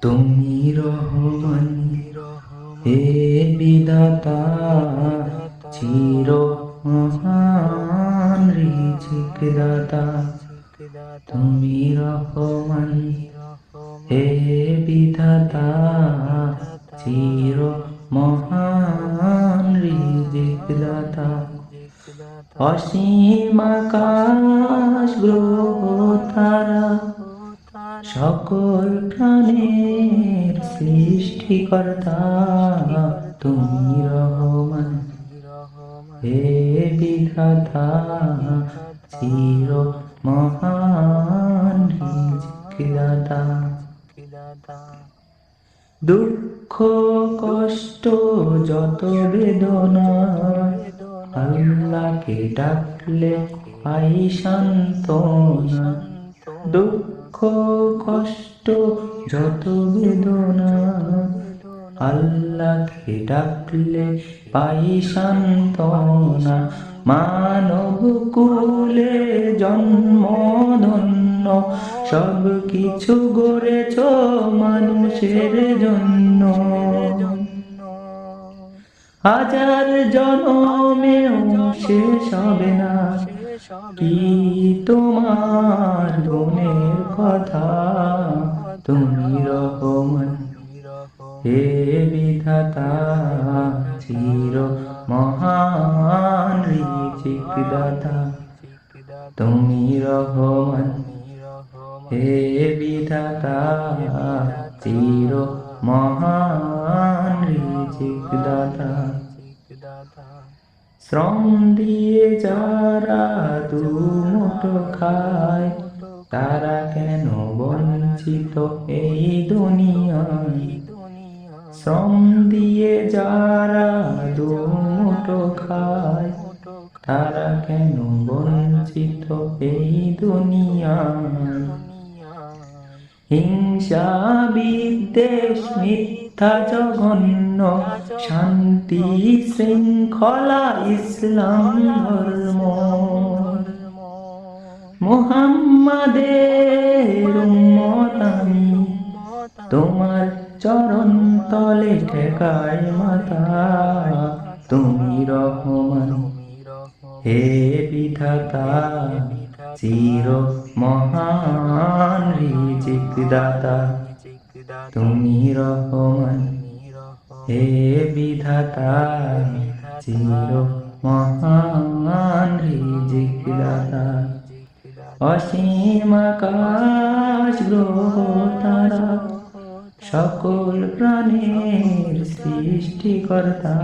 তুমি রহমান, হে বিধাতা, চির মহান রিজিক দাতা। তুমি রহমান, হে বিধাতা, চির মহান রিজিক দাতা। অসীম আকাশ গ্রহ তারা, সকল প্রাণের সৃষ্টিকর্তা। তুমি রহমান, হে বিধাতা, চির মহান রিজিক দাতা। দুঃখ কষ্ট যত বেদনা, আল্লাহকে ডাকলে পাই সান্ত্বনা। দুঃখ কষ্ট যত বেদনা, আল্লাহকে ডাকলে পাই সান্ত্বনা। মানব কুলে জন্ম ধন্য, সব কিছু গড়েছ মানুষের জন্য। হাজার জনমেও শেষ হবে না কি তোমার গুণের কথা। তুমি রহমান, হে বিধাতা, চির মহান রিজিক দাতা। তুমি রহমান, হে বিধাতা, চির মহান রিজিক দাতা। শ্রম দিয়ে যারা দুমুঠো খায়, তারা কেন বঞ্চিত এই দুনিয়ায়। শ্রম দিয়ে যারা দুমুঠো খায়, তারা কেন বঞ্চিত এই দুনিয়ায়। হিংসা বিদ্বেষ মিথ্যা জঘন্য, শান্তি শৃঙ্খলা ইসলাম ধর্ম। মুহাম্মাদের উম্মত আমি, তোমার চরণ তলে ঠেকাই মাথা। তুমি রহমান, হে বিধাতা, চির মহান রিজিক দাতা। তুমি রহমান, হে বিধাতা, চির মহান রিজিক দাতা। অসীম আকাশ গ্রহ তারা, সকল প্রাণের সৃষ্টিকর্তা।